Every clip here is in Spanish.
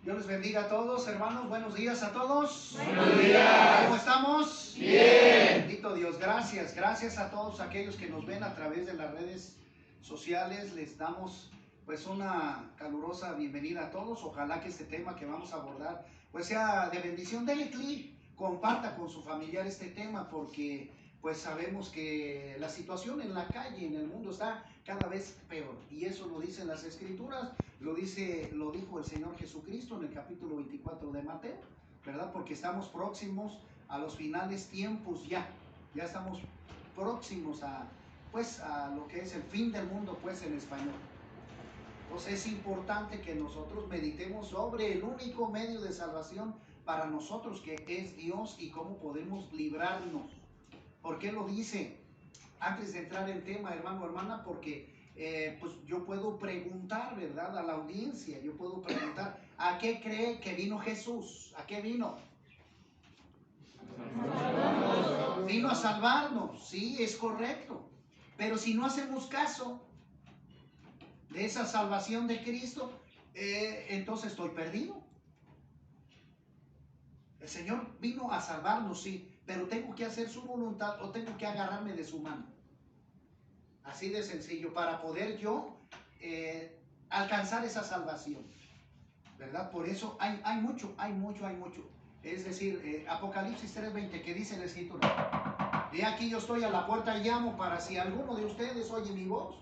Dios les bendiga a todos, hermanos. Buenos días a todos. Buenos días. ¿Cómo estamos? Bien. Bendito Dios. Gracias. Gracias a todos aquellos que nos ven a través de las redes sociales. Les damos pues una calurosa bienvenida a todos. Ojalá que este tema que vamos a abordar pues sea de bendición. Denle clic, comparta con su familiar este tema, porque pues sabemos que la situación en la calle, en el mundo, está cada vez peor. Y eso lo dicen las Escrituras, lo dijo el Señor Jesucristo en el capítulo 24 de Mateo, ¿verdad? Porque estamos próximos a los finales tiempos ya estamos próximos a lo que es el fin del mundo, pues en español. Entonces es importante que nosotros meditemos sobre el único medio de salvación para nosotros, que es Dios, y cómo podemos librarnos. ¿Por qué lo dice? Antes de entrar en tema, hermano, hermana, porque pues yo puedo preguntar, ¿verdad? A la audiencia, yo puedo preguntar, ¿a qué cree que vino Jesús? ¿A qué vino? Vino a salvarnos, sí, es correcto. Pero si no hacemos caso de esa salvación de Cristo, entonces estoy perdido. El Señor vino a salvarnos, sí, pero tengo que hacer su voluntad o tengo que agarrarme de su mano. Así de sencillo, para poder yo alcanzar esa salvación, ¿verdad? Por eso hay mucho. Es decir, Apocalipsis 3:20, que dice la Escritura: de aquí yo estoy a la puerta y llamo, para si alguno de ustedes oye mi voz,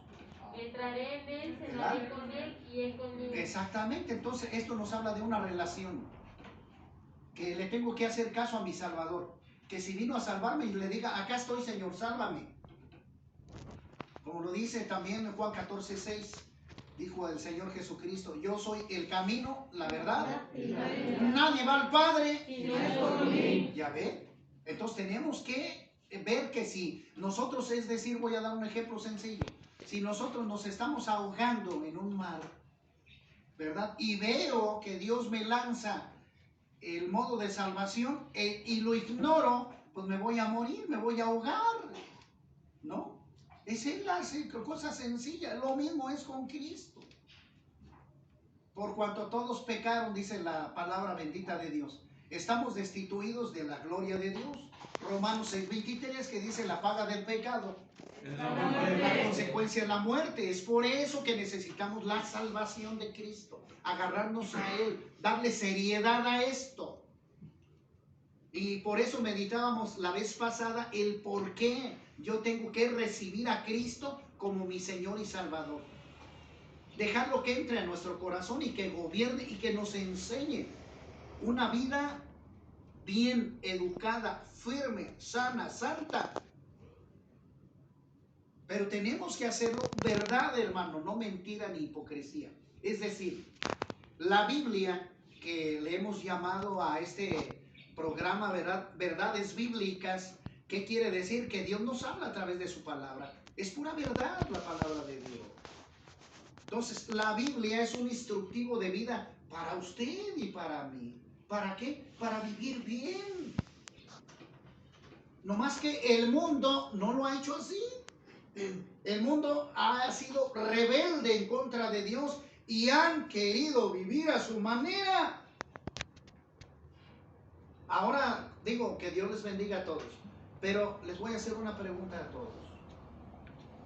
entraré en él, cenaré con él y él conmigo. Exactamente. Entonces esto nos habla de una relación, que le tengo que hacer caso a mi Salvador, que si vino a salvarme y le diga, acá estoy, Señor, sálvame. Como lo dice también en Juan 14:6, dijo el Señor Jesucristo: yo soy el camino, la verdad, nadie va al Padre si no es por mí. ¿Ya ve? Entonces tenemos que ver que si nosotros, es decir, voy a dar un ejemplo sencillo, si nosotros nos estamos ahogando en un mar, ¿verdad? Y veo que Dios me lanza el modo de salvación y lo ignoro, pues me voy a morir, me voy a ahogar, ¿no? Es Él hace cosas sencillas. Lo mismo es con Cristo. Por cuanto todos pecaron, dice la palabra bendita de Dios, estamos destituidos de la gloria de Dios. Romanos 6:23, que dice: la paga del pecado, la consecuencia es la muerte. Es por eso que necesitamos la salvación de Cristo, agarrarnos a Él, darle seriedad a esto. Y por eso meditábamos la vez pasada el por qué yo tengo que recibir a Cristo como mi Señor y Salvador. Dejarlo que entre a nuestro corazón y que gobierne y que nos enseñe una vida bien educada, firme, sana, santa. Pero tenemos que hacerlo verdad, hermano, no mentira ni hipocresía. Es decir, la Biblia, que le hemos llamado a este programa verdades bíblicas, ¿qué quiere decir? Que Dios nos habla a través de su palabra. Es pura verdad la palabra de Dios. Entonces, la Biblia es un instructivo de vida para usted y para mí. ¿Para qué? Para vivir bien. No más que el mundo no lo ha hecho así. El mundo ha sido rebelde en contra de Dios y han querido vivir a su manera. Ahora digo que Dios les bendiga a todos, pero les voy a hacer una pregunta a todos.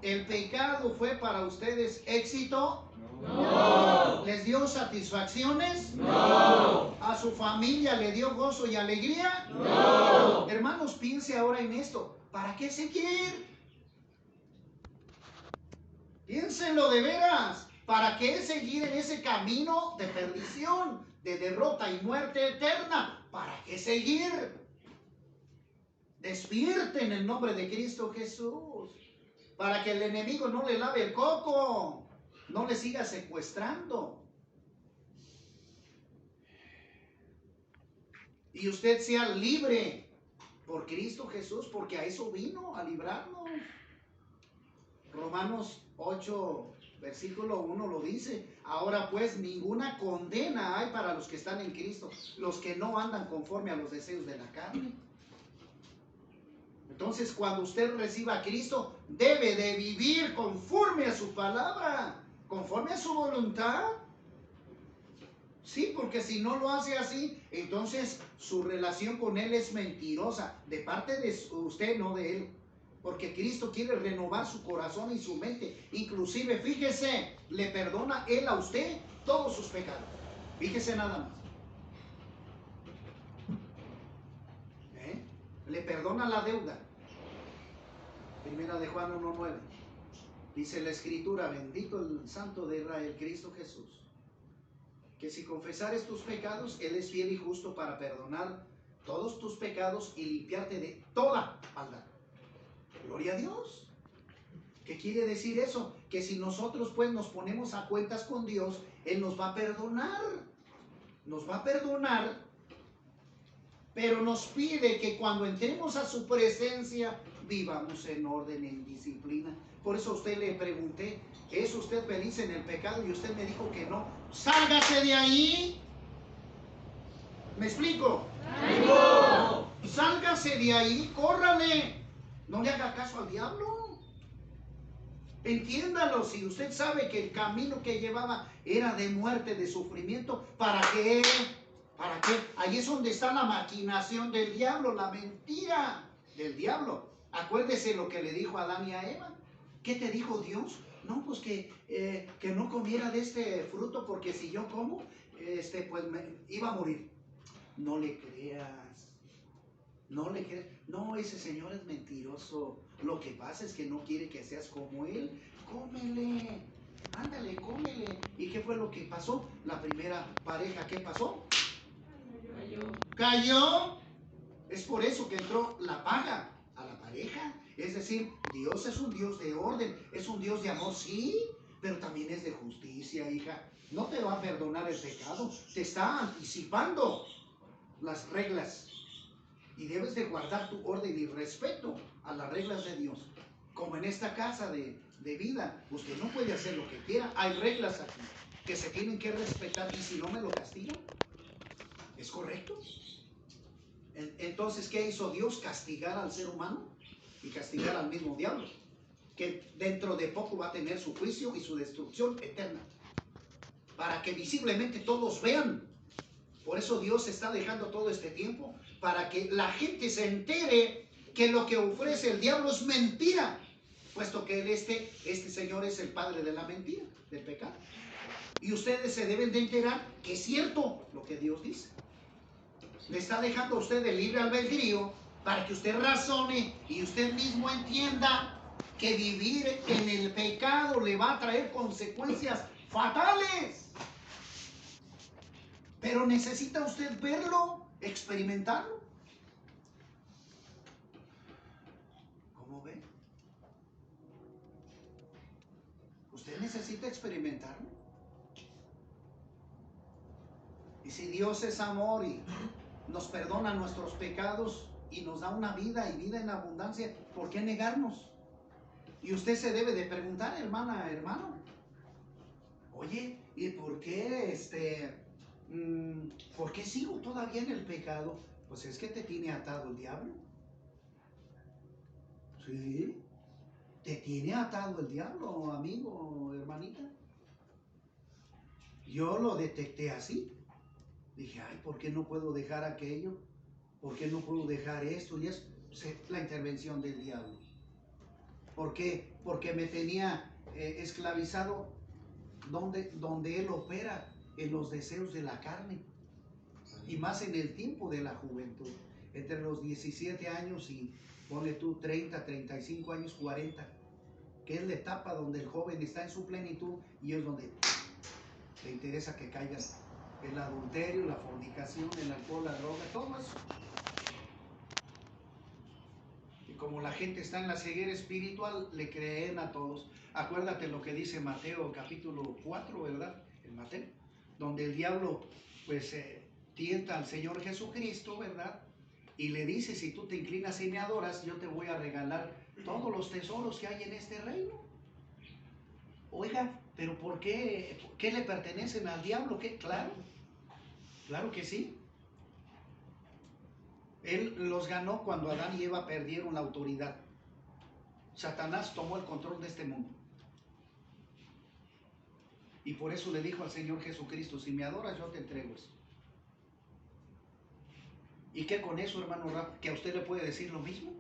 ¿El pecado fue para ustedes éxito? No. ¿Les dio satisfacciones? No. ¿A su familia le dio gozo y alegría? No. Hermanos, piense ahora en esto. ¿Para qué seguir? Piénsenlo de veras. ¿Para qué seguir en ese camino de perdición, de derrota y muerte eterna? ¿Para qué seguir? Despierten en el nombre de Cristo Jesús, para que el enemigo no le lave el coco, no le siga secuestrando, y usted sea libre por Cristo Jesús, porque a eso vino, a librarnos. Romanos 8, versículo 1 lo dice: ahora pues ninguna condena hay para los que están en Cristo, los que no andan conforme a los deseos de la carne. Entonces, cuando usted reciba a Cristo, debe de vivir conforme a su palabra, conforme a su voluntad. Sí, porque si no lo hace así, entonces su relación con Él es mentirosa, de parte de usted, no de Él. Porque Cristo quiere renovar su corazón y su mente. Inclusive, fíjese, le perdona Él a usted todos sus pecados. Fíjese nada más. Le perdona la deuda. Primera de Juan 1:9. Dice la Escritura, bendito el Santo de Israel, Cristo Jesús, que si confesares tus pecados, Él es fiel y justo para perdonar todos tus pecados y limpiarte de toda maldad. Gloria a Dios. ¿Qué quiere decir eso? Que si nosotros pues nos ponemos a cuentas con Dios, Él nos va a perdonar. Nos va a perdonar, pero nos pide que cuando entremos a su presencia, vivamos en orden, en disciplina. Por eso a usted le pregunté, ¿es usted feliz en el pecado? Y usted me dijo que no. ¡Sálgase de ahí! ¿Me explico? ¡No! Sálgase de ahí, córrale. No le haga caso al diablo. Entiéndalo, si usted sabe que el camino que llevaba era de muerte, de sufrimiento, ¿para qué? ¿Para qué? Ahí es donde está la maquinación del diablo, la mentira del diablo. Acuérdese lo que le dijo a Adán y a Eva. ¿Qué te dijo Dios? No, pues que no comiera de este fruto, porque si yo como, pues iba a morir. No le creas. No le creas. No, ese señor es mentiroso. Lo que pasa es que no quiere que seas como él. Cómele. Ándale, cómele. ¿Y qué fue lo que pasó? La primera pareja, ¿qué pasó? Cayó. Es por eso que entró la paga a la pareja. Es decir, Dios es un Dios de orden, es un Dios de amor, sí, pero también es de justicia, hija. No te va a perdonar el pecado, te está anticipando las reglas. Y debes de guardar tu orden y respeto a las reglas de Dios. Como en esta casa de vida, usted no puede hacer lo que quiera. Hay reglas aquí que se tienen que respetar, y si no me lo castigan, ¿es correcto? Entonces, ¿qué hizo Dios? Castigar al ser humano y castigar al mismo diablo, que dentro de poco va a tener su juicio y su destrucción eterna, para que visiblemente todos vean. Por eso Dios está dejando todo este tiempo, para que la gente se entere que lo que ofrece el diablo es mentira, puesto que este señor es el padre de la mentira, del pecado. Y ustedes se deben de enterar que es cierto lo que Dios dice. Le está dejando a usted el libre albedrío para que usted razone y usted mismo entienda que vivir en el pecado le va a traer consecuencias fatales. Pero necesita usted verlo, experimentarlo. ¿Cómo ve? Usted necesita experimentarlo. Y si Dios es amor y nos perdona nuestros pecados y nos da una vida y vida en abundancia, ¿por qué negarnos? Y usted se debe de preguntar, hermana, hermano, oye, ¿y por qué por qué sigo todavía en el pecado? Pues es que te tiene atado el diablo. Sí, te tiene atado el diablo, amigo, hermanita. Yo lo detecté así. Dije, ay, ¿por qué no puedo dejar aquello? ¿Por qué no puedo dejar esto? Y es la intervención del diablo. ¿Por qué? Porque me tenía esclavizado donde él opera, en los deseos de la carne. Y más en el tiempo de la juventud. Entre los 17 años y ponle tú 30, 35 años, 40. Que es la etapa donde el joven está en su plenitud y es donde le interesa que caigan el adulterio, la fornicación, el alcohol, la droga, todo eso. Y como la gente está en la ceguera espiritual, le creen a todos. Acuérdate lo que dice Mateo capítulo 4, ¿verdad? En Mateo, donde el diablo pues tienta al Señor Jesucristo, ¿verdad? Y le dice, si tú te inclinas y me adoras, yo te voy a regalar todos los tesoros que hay en este reino. Oiga, pero ¿por qué? ¿Qué le pertenecen al diablo? ¿Qué? Claro, claro que sí. Él los ganó cuando Adán y Eva perdieron la autoridad. Satanás tomó el control de este mundo. Y por eso le dijo al Señor Jesucristo, si me adoras yo te entrego eso. ¿Y qué con eso, hermano Rafa? ¿Que a usted le puede decir lo mismo?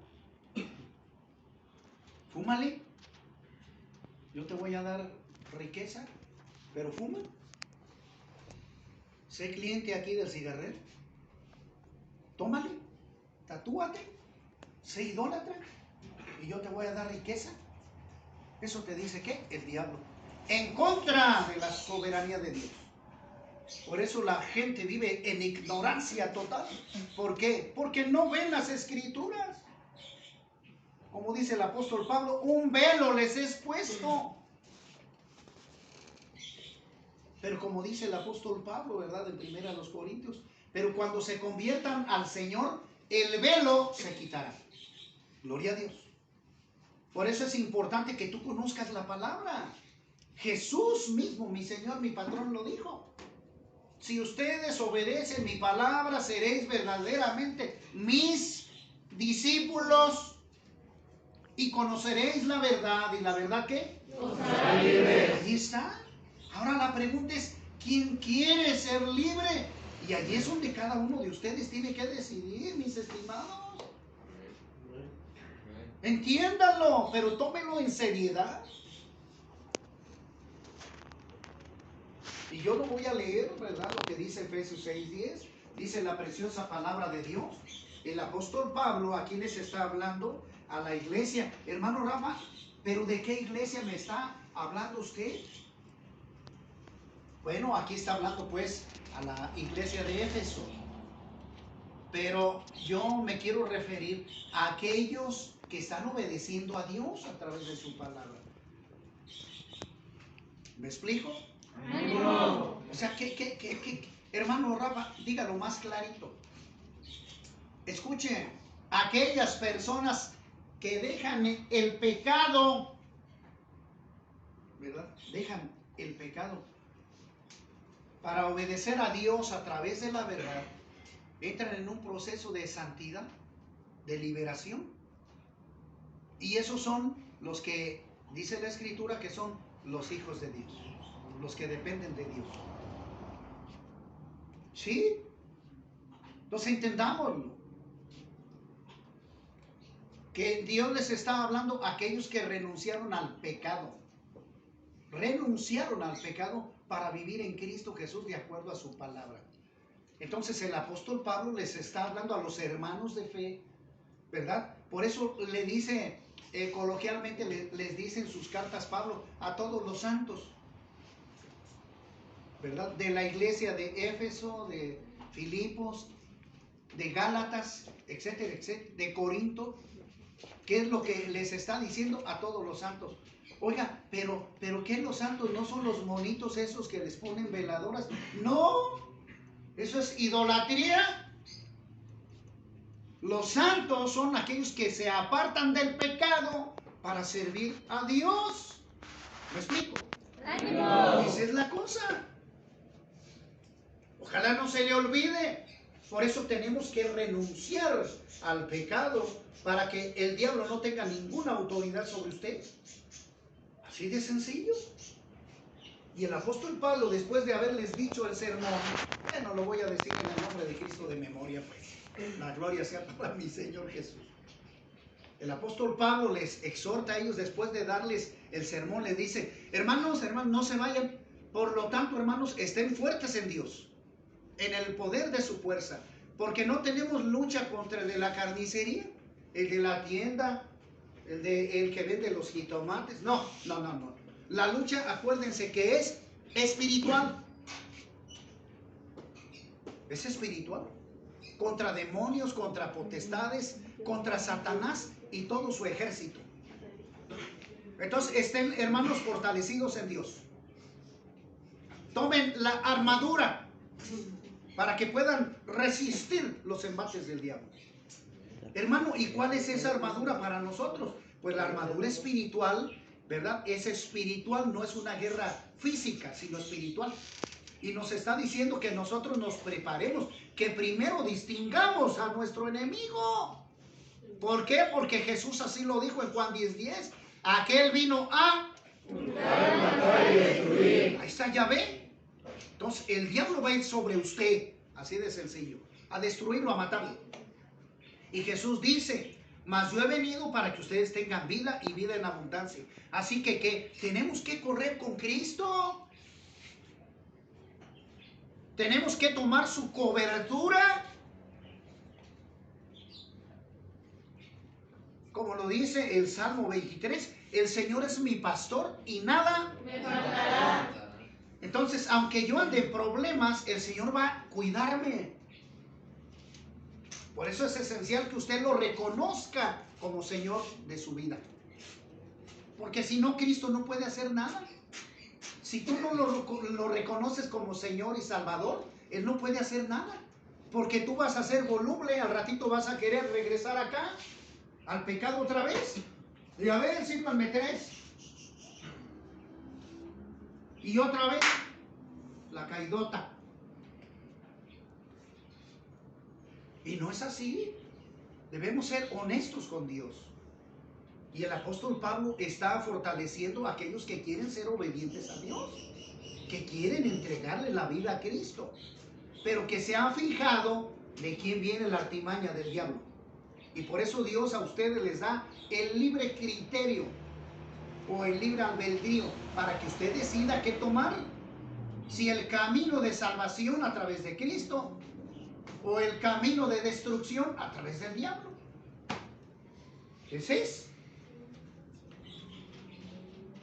Fúmale. Yo te voy a dar riqueza, pero fuma. Sé cliente aquí del cigarrero. Tómale, tatúate, sé idólatra y yo te voy a dar riqueza. ¿Eso te dice qué? El diablo. En contra de la soberanía de Dios. Por eso la gente vive en ignorancia total. ¿Por qué? Porque no ven las escrituras. Como dice el apóstol Pablo, un velo les es puesto. Pero como dice el apóstol Pablo, ¿verdad? En 1 Corintios, pero cuando se conviertan al Señor, el velo se quitará. Gloria a Dios. Por eso es importante que tú conozcas la palabra. Jesús mismo, mi Señor, mi patrón, lo dijo. Si ustedes obedecen mi palabra, seréis verdaderamente mis discípulos y conoceréis la verdad. ¿Y la verdad qué? Os hará libres. Ahí está. Ahora la pregunta es, ¿quién quiere ser libre? Y allí es donde cada uno de ustedes tiene que decidir, mis estimados. Entiéndanlo, pero tómenlo en seriedad. Y yo no voy a leer, ¿verdad? Lo que dice Efesios 6:10. Dice la preciosa palabra de Dios. El apóstol Pablo aquí les está hablando a la iglesia. Hermano Rafa, ¿pero de qué iglesia me está hablando usted? Bueno, aquí está hablando pues a la iglesia de Éfeso. Pero yo me quiero referir a aquellos que están obedeciendo a Dios a través de su palabra. ¿Me explico? No. O sea, hermano Rafa, dígalo más clarito. Escuchen, aquellas personas que dejan el pecado, ¿verdad? Dejan el pecado para obedecer a Dios a través de la verdad, entran en un proceso de santidad, de liberación. Y esos son los que, dice la Escritura, que son los hijos de Dios, los que dependen de Dios. ¿Sí? Entonces entendámoslo. Que Dios les está hablando a aquellos que renunciaron al pecado. Renunciaron al pecado para vivir en Cristo Jesús de acuerdo a su palabra. Entonces el apóstol Pablo les está hablando a los hermanos de fe, ¿verdad? Por eso le dice, coloquialmente les dice en sus cartas Pablo a todos los santos, ¿verdad? De la iglesia de Éfeso, de Filipos, de Gálatas, etcétera, etcétera, de Corinto. ¿Qué es lo que les está diciendo a todos los santos? Oiga, pero ¿qué los santos no son los monitos esos que les ponen veladoras? No, eso es idolatría. Los santos son aquellos que se apartan del pecado para servir a Dios. ¿Me explico? No. Esa es la cosa. Ojalá no se le olvide. Por eso tenemos que renunciar al pecado para que el diablo no tenga ninguna autoridad sobre usted. Así de sencillo. Y el apóstol Pablo, después de haberles dicho el sermón, bueno, lo voy a decir en el nombre de Cristo de memoria, pues. La gloria sea para mi Señor Jesús. El apóstol Pablo les exhorta a ellos después de darles el sermón, les dice, hermanos, no se vayan. Por lo tanto, hermanos, estén fuertes en Dios, en el poder de su fuerza, porque no tenemos lucha contra el de la carnicería, el de la tienda, el que vende los jitomates. No. La lucha, acuérdense que es espiritual. Es espiritual. Contra demonios, contra potestades, contra Satanás y todo su ejército. Entonces estén, hermanos, fortalecidos en Dios. Tomen la armadura para que puedan resistir los embates del diablo. Hermano, ¿y cuál es esa armadura para nosotros? Pues la armadura espiritual, ¿verdad? Es espiritual, no es una guerra física, sino espiritual. Y nos está diciendo que nosotros nos preparemos, que primero distingamos a nuestro enemigo. ¿Por qué? Porque Jesús así lo dijo en Juan 10:10. Aquel vino a Matar y destruir. Ahí está Yahvé. Entonces el diablo va a ir sobre usted, así de sencillo, a destruirlo, a matarlo. Y Jesús dice, mas yo he venido para que ustedes tengan vida y vida en abundancia. Así que, ¿qué? Tenemos que correr con Cristo. Tenemos que tomar su cobertura. Como lo dice el Salmo 23, el Señor es mi pastor y nada Me faltará. Entonces, aunque yo ande en problemas, el Señor va a cuidarme. Por eso es esencial que usted lo reconozca como Señor de su vida. Porque si no, Cristo no puede hacer nada. Si tú no lo reconoces como Señor y Salvador, Él no puede hacer nada. Porque tú vas a ser voluble, al ratito vas a querer regresar acá, al pecado otra vez. Y a ver, sírvanme 3. Y otra vez, la caidota. Y no es así. Debemos ser honestos con Dios. Y el apóstol Pablo está fortaleciendo a aquellos que quieren ser obedientes a Dios, que quieren entregarle la vida a Cristo, pero que se han fijado de quién viene la artimaña del diablo. Y por eso Dios a ustedes les da el libre criterio o el libre albedrío para que usted decida qué tomar. Si el camino de salvación a través de Cristo o el camino de destrucción a través del diablo. Ese es.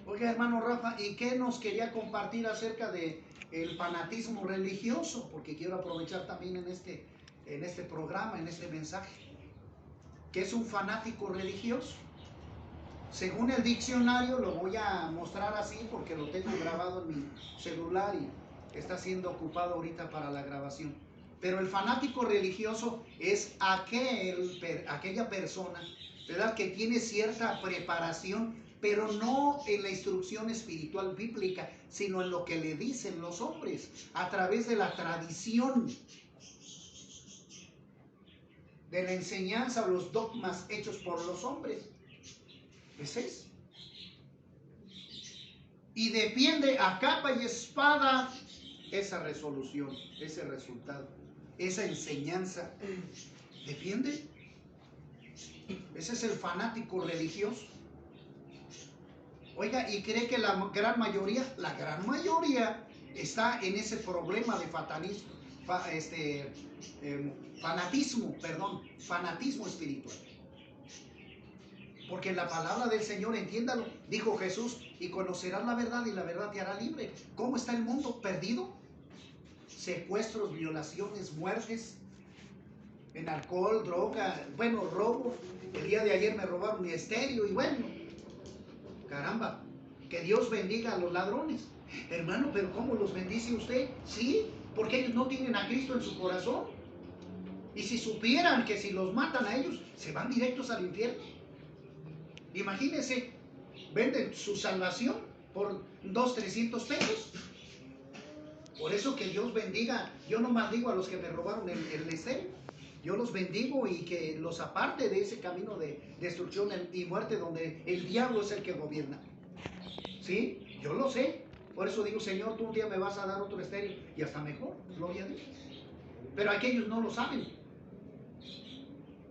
Oiga, hermano Rafa, ¿y qué nos quería compartir acerca de el fanatismo religioso? Porque quiero aprovechar también en este programa, en este mensaje. ¿Qué es un fanático religioso? Según el diccionario, lo voy a mostrar así porque lo tengo grabado en mi celular y está siendo ocupado ahorita para la grabación. Pero el fanático religioso es aquella persona, ¿verdad?, que tiene cierta preparación, pero no en la instrucción espiritual bíblica, sino en lo que le dicen los hombres, a través de la tradición, de la enseñanza o los dogmas hechos por los hombres. Ese es. Y defiende a capa y espada esa resolución, ese resultado, esa enseñanza. ¿Defiende? Ese es el fanático religioso. Oiga, y cree que la gran mayoría está en ese problema de fanatismo espiritual. Porque la palabra del Señor, entiéndalo, dijo Jesús, y conocerás la verdad y la verdad te hará libre. ¿Cómo está el mundo? Perdido. Secuestros, violaciones, muertes, en alcohol, droga, bueno, robo. El día de ayer me robaron mi estéreo y bueno, caramba, que Dios bendiga a los ladrones. Hermano, pero ¿cómo los bendice usted? Sí, porque ellos no tienen a Cristo en su corazón. Y si supieran que si los matan a ellos, se van directos al infierno. Imagínense, venden su salvación por 200-300 pesos. Por eso que Dios bendiga. Yo no maldigo a los que me robaron el estéreo. Yo los bendigo y que los aparte de ese camino de destrucción y muerte donde el diablo es el que gobierna. ¿Sí? Yo lo sé. Por eso digo, Señor, tú un día me vas a dar otro estéreo y hasta mejor. Gloria a Dios. Pero aquellos no lo saben.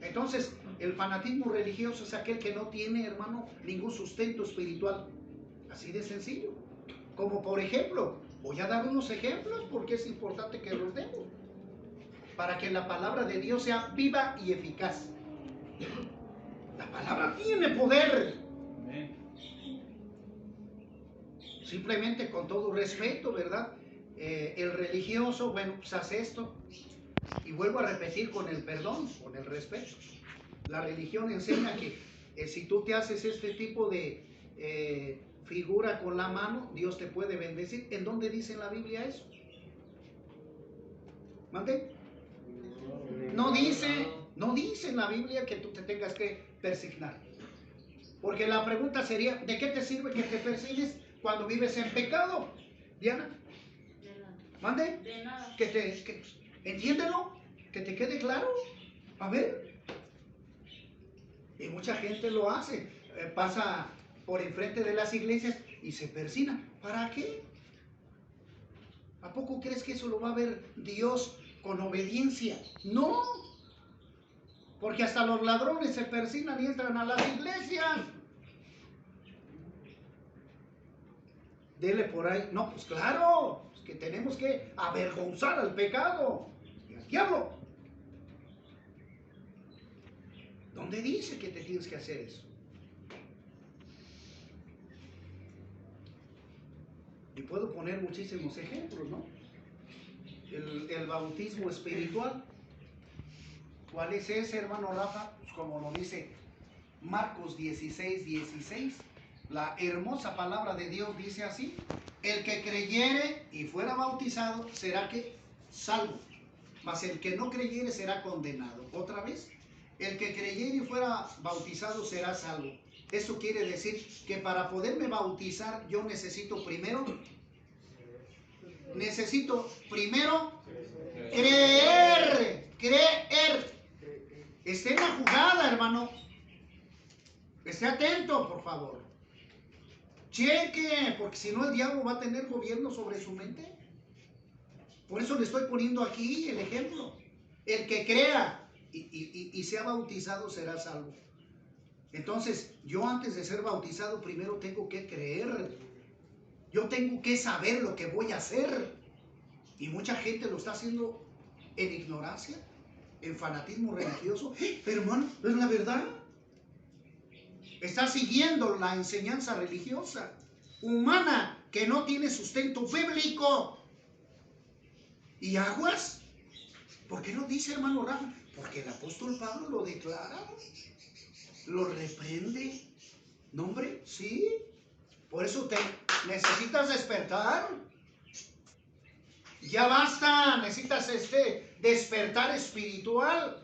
Entonces, el fanatismo religioso es aquel que no tiene, hermano, ningún sustento espiritual. Así de sencillo. Como por ejemplo, voy a dar unos ejemplos porque es importante que los demos. Para que la palabra de Dios sea viva y eficaz. La palabra tiene poder. Simplemente con todo respeto, ¿verdad? El religioso, bueno, pues hace esto. Y vuelvo a repetir con el perdón, con el respeto. La religión enseña que si tú te haces este tipo de figura con la mano, Dios te puede bendecir. ¿En dónde dice en la Biblia eso? ¿Mande? No dice en la Biblia que tú te tengas que persignar. Porque la pregunta sería, ¿de qué te sirve que te persignes cuando vives en pecado? Diana. ¿Mande? De nada. Entiéndelo, que te quede claro. A ver. Y mucha gente lo hace. Pasa por enfrente de las iglesias y se persina. ¿Para qué? ¿A poco crees que eso lo va a ver Dios con obediencia? No, porque hasta los ladrones se persinan y entran a las iglesias. Dele por ahí. No, pues claro, es que tenemos que avergonzar al pecado y al diablo. ¿Dónde dice que te tienes que hacer eso? Y puedo poner muchísimos ejemplos, ¿no? El bautismo espiritual. ¿Cuál es ese, hermano Rafa? Pues como lo dice Marcos 16:16. La hermosa palabra de Dios dice así: el que creyere y fuera bautizado será que salvo, mas el que no creyere será condenado. Otra vez, el que creyere y fuera bautizado será salvo. Eso quiere decir que para poderme bautizar yo necesito primero creer. Esté en la jugada, hermano. Esté atento, por favor. Cheque, porque si no el diablo va a tener gobierno sobre su mente. Por eso le estoy poniendo aquí el ejemplo. El que crea y sea bautizado será salvo. Entonces, yo antes de ser bautizado primero tengo que creer. Yo tengo que saber lo que voy a hacer. Y mucha gente lo está haciendo en ignorancia, en fanatismo religioso. Pero hermano, ¿es la verdad? Está siguiendo la enseñanza religiosa humana que no tiene sustento bíblico. ¿Y aguas? ¿Por qué no dice, hermano Rafa? Porque el apóstol Pablo lo declara, lo reprende. ¿No, hombre? Sí. Por eso te necesitas despertar. Ya basta, necesitas despertar espiritual.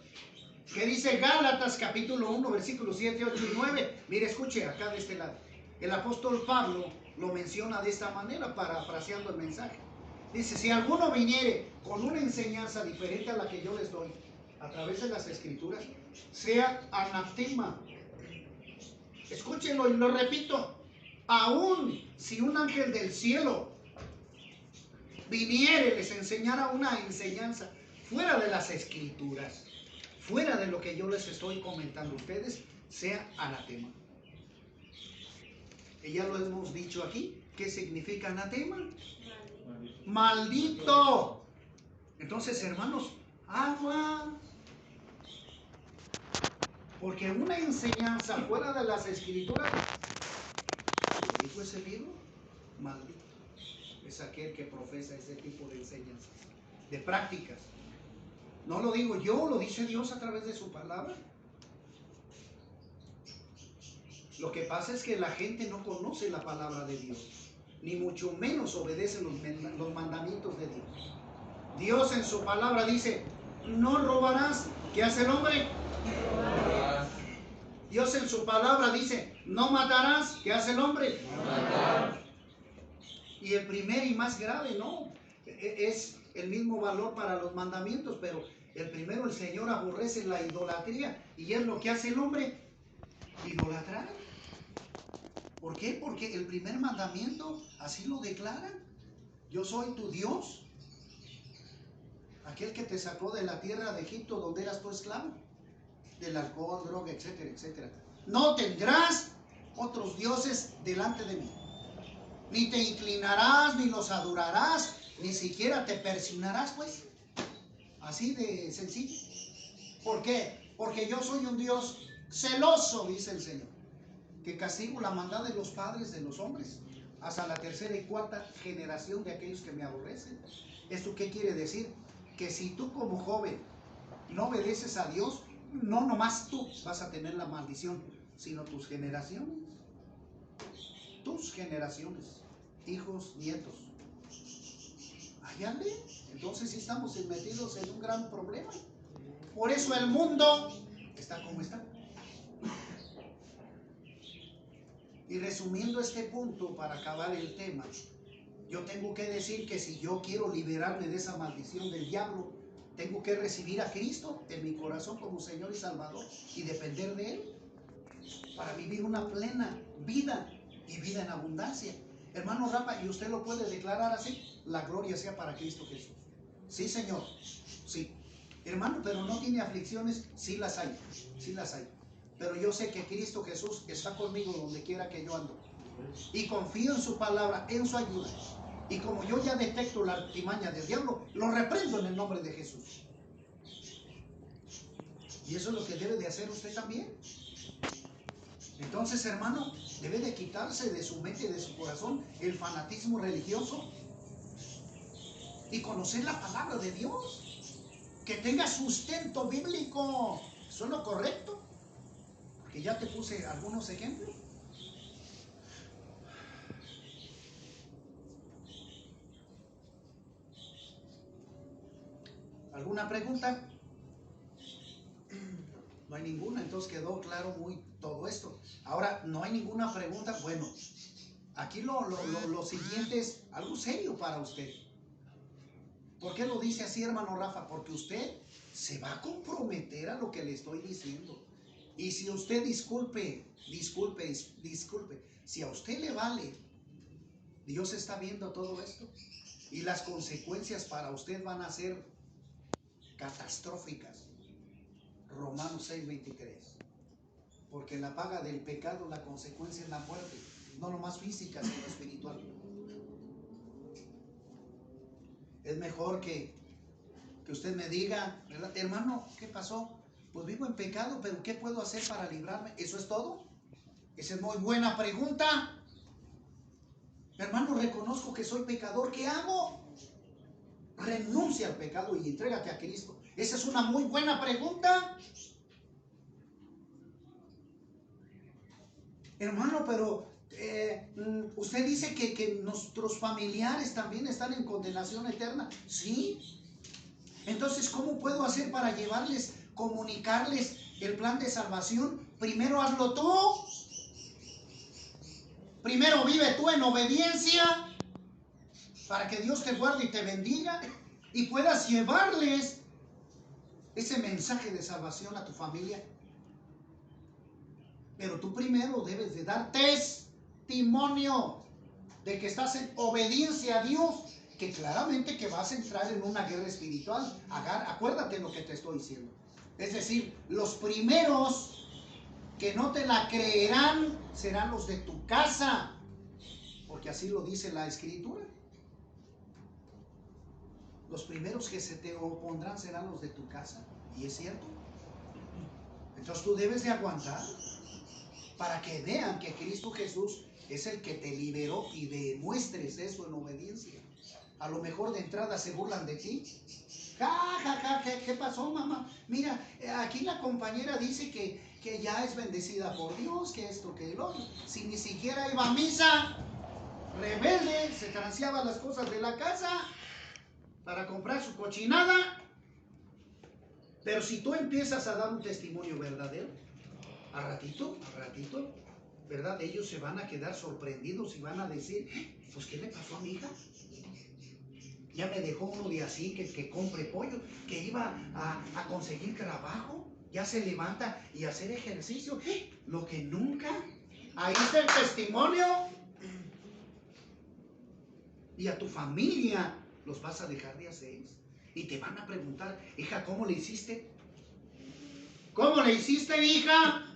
¿Qué dice Gálatas capítulo 1, versículos 7, 8 y 9? Mire, escuche acá de este lado. El apóstol Pablo lo menciona de esta manera, parafraseando el mensaje. Dice: si alguno viniere con una enseñanza diferente a la que yo les doy, a través de las escrituras, sea anatema. Escúchenlo y lo repito. Aún si un ángel del cielo viniere, les enseñara una enseñanza fuera de las escrituras, fuera de lo que yo les estoy comentando a ustedes, sea anatema. Y ya lo hemos dicho aquí. ¿Qué significa anatema? Maldito. Entonces, hermanos, agua. Porque una enseñanza fuera de las escrituras, ¿lo dijo ese libro? Maldito es aquel que profesa ese tipo de enseñanzas, de prácticas. No lo digo yo, lo dice Dios a través de su palabra. Lo que pasa es que la gente no conoce la palabra de Dios, ni mucho menos obedece los mandamientos de Dios. Dios en su palabra dice: no robarás. ¿Qué hace el hombre? Robarás. Dios en su palabra dice: no matarás. ¿Qué hace el hombre? Matar. Y el primer y más grave, no, es el mismo valor para los mandamientos, pero el primero, el Señor aborrece la idolatría, y es lo que hace el hombre: idolatrar. ¿Por qué? Porque el primer mandamiento así lo declara: yo soy tu Dios, aquel que te sacó de la tierra de Egipto, donde eras tu esclavo, del alcohol, droga, etcétera, etcétera. No tendrás otros dioses delante de mí, ni te inclinarás, ni los adorarás, ni siquiera te persignarás, pues. Así de sencillo. ¿Por qué? Porque yo soy un Dios celoso, dice el Señor, que castigo la maldad de los padres de los hombres hasta la tercera y cuarta generación de aquellos que me aborrecen. ¿Esto qué quiere decir? Que si tú como joven no obedeces a Dios, no nomás tú vas a tener la maldición, sino tus generaciones. Tus generaciones, hijos, nietos. Allá entonces sí estamos metidos en un gran problema. Por eso el mundo está como está. Y resumiendo este punto, para acabar el tema, yo tengo que decir que si yo quiero liberarme de esa maldición del diablo, tengo que recibir a Cristo en mi corazón como Señor y Salvador y depender de Él para vivir una plena vida y vida en abundancia. Hermano Rafa, ¿y usted lo puede declarar así? La gloria sea para Cristo Jesús. Sí, Señor, sí. Hermano, pero no tiene aflicciones, sí las hay, sí las hay. Pero yo sé que Cristo Jesús está conmigo donde quiera que yo ando. Y confío en su palabra, en su ayuda. Y como yo ya detecto la artimaña del diablo, lo reprendo en el nombre de Jesús. Y eso es lo que debe de hacer usted también. Entonces, hermano, debe de quitarse de su mente y de su corazón el fanatismo religioso y conocer la palabra de Dios. Que tenga sustento bíblico. ¿Eso es lo correcto? Porque ya te puse algunos ejemplos. ¿Alguna pregunta? No hay ninguna, entonces quedó claro muy todo esto. Ahora, no hay ninguna pregunta. Bueno, aquí lo siguiente es algo serio para usted. ¿Por qué lo dice así, hermano Rafa? Porque usted se va a comprometer a lo que le estoy diciendo. Y si usted disculpe, si a usted le vale, Dios está viendo todo esto. Y las consecuencias para usted van a ser catastróficas. Romanos 6:23. Porque la paga del pecado, la consecuencia es la muerte. No nomás física, sino espiritual. Es mejor que usted me diga, ¿verdad? Hermano, ¿qué pasó? Pues vivo en pecado, pero ¿qué puedo hacer para librarme? ¿Eso es todo? Esa es muy buena pregunta. Hermano, reconozco que soy pecador. ¿Qué hago? Renuncia al pecado y entrégate a Cristo. Esa es una muy buena pregunta. Hermano, pero usted dice que nuestros familiares también están en condenación eterna. ¿Sí? Entonces, ¿cómo puedo hacer para llevarles, comunicarles el plan de salvación? Primero hazlo tú. Primero vive tú en obediencia para que Dios te guarde y te bendiga y puedas llevarles ese mensaje de salvación a tu familia. Pero tú primero debes de dar testimonio de que estás en obediencia a Dios, que claramente que vas a entrar en una guerra espiritual. Acuérdate lo que te estoy diciendo. Es decir, los primeros que no te la creerán serán los de tu casa, porque así lo dice la Escritura. Los primeros que se te opondrán serán los de tu casa, y es cierto. Entonces tú debes de aguantar para que vean que Cristo Jesús es el que te liberó y demuestres eso en obediencia. A lo mejor de entrada se burlan de ti. ¿Qué pasó, mamá? Mira, aquí la compañera dice que ya es bendecida por Dios, que esto, que el otro. Si ni siquiera iba a misa, rebelde, se transeaba las cosas de la casa para comprar su cochinada. Pero si tú empiezas a dar un testimonio verdadero, al ratito, ¿verdad? Ellos se van a quedar sorprendidos y van a decir, pues, ¿qué le pasó a mi hija? Ya me dejó uno de así, que compre pollo, que iba a conseguir trabajo, ya se levanta y hacer ejercicio. Lo que nunca, ahí está el testimonio. Y a tu familia los vas a dejar de hacer. Y te van a preguntar, hija, ¿cómo le hiciste? ¿Cómo le hiciste, hija?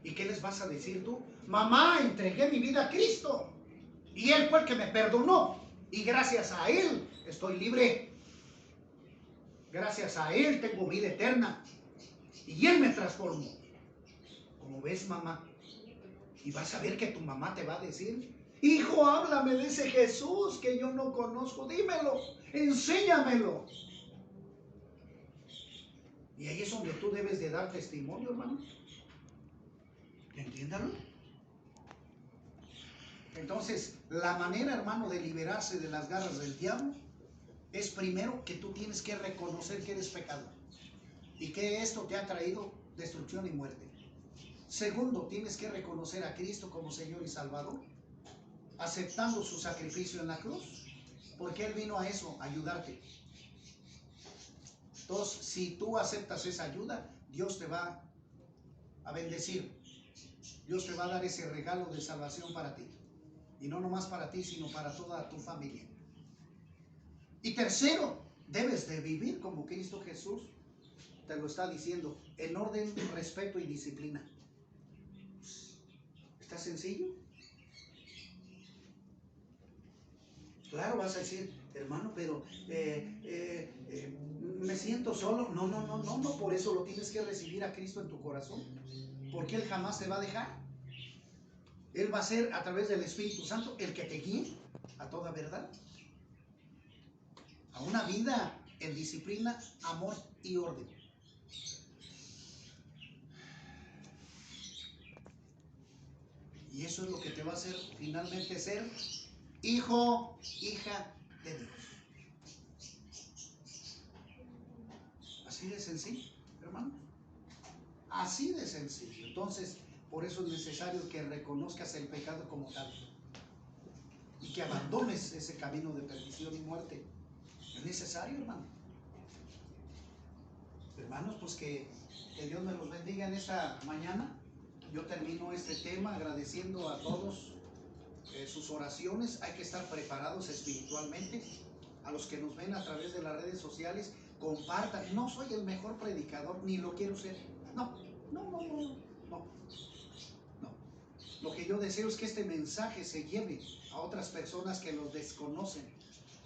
¿Y qué les vas a decir tú? Mamá, entregué mi vida a Cristo. Y Él fue el que me perdonó. Y gracias a Él estoy libre. Gracias a Él tengo vida eterna. Y Él me transformó. Como ves, mamá. Y vas a ver que tu mamá te va a decir, hijo, háblame de ese Jesús que yo no conozco. Dímelo, enséñamelo. Y ahí es donde tú debes de dar testimonio, hermano. Entiéndalo. Entonces, la manera, hermano, de liberarse de las garras del diablo es primero que tú tienes que reconocer que eres pecador y que esto te ha traído destrucción y muerte. Segundo, tienes que reconocer a Cristo como Señor y Salvador, aceptando su sacrificio en la cruz, porque Él vino a eso, a ayudarte. Entonces, si tú aceptas esa ayuda, Dios te va a bendecir. Dios te va a dar ese regalo de salvación para ti. Y no nomás para ti, sino para toda tu familia. Y tercero, debes de vivir como Cristo Jesús te lo está diciendo, en orden, respeto y disciplina. ¿Está sencillo? Claro, vas a decir, hermano, pero me siento solo. No, por eso lo tienes que recibir a Cristo en tu corazón, porque Él jamás te va a dejar. Él va a ser a través del Espíritu Santo el que te guíe a toda verdad, a una vida en disciplina, amor y orden. Y eso es lo que te va a hacer finalmente ser hijo, hija de Dios. Así de sencillo, hermano. Así de sencillo. Entonces, por eso es necesario que reconozcas el pecado como tal y que abandones ese camino de perdición y muerte. Es necesario, hermano. Hermanos, pues que Dios me los bendiga en esta mañana. Yo termino este tema agradeciendo a todos sus oraciones. Hay que estar preparados espiritualmente. A los que nos ven a través de las redes sociales, compartan. No soy el mejor predicador, ni lo quiero ser. No. Lo que yo deseo es que este mensaje se lleve a otras personas que los desconocen.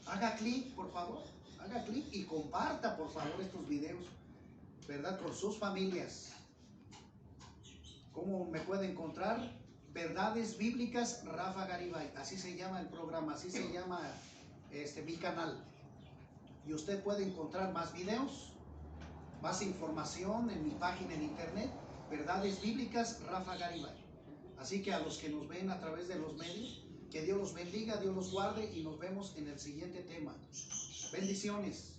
Haga clic, por favor. Haga clic y comparta, por favor, estos videos, ¿verdad? Con sus familias. ¿Cómo me puede encontrar? Verdades Bíblicas Rafa Garibay. Así se llama el programa, así se llama mi canal. Y usted puede encontrar más videos, más información en mi página en internet, Verdades Bíblicas Rafa Garibay. Así que a los que nos ven a través de los medios, que Dios los bendiga, Dios los guarde y nos vemos en el siguiente tema. Bendiciones.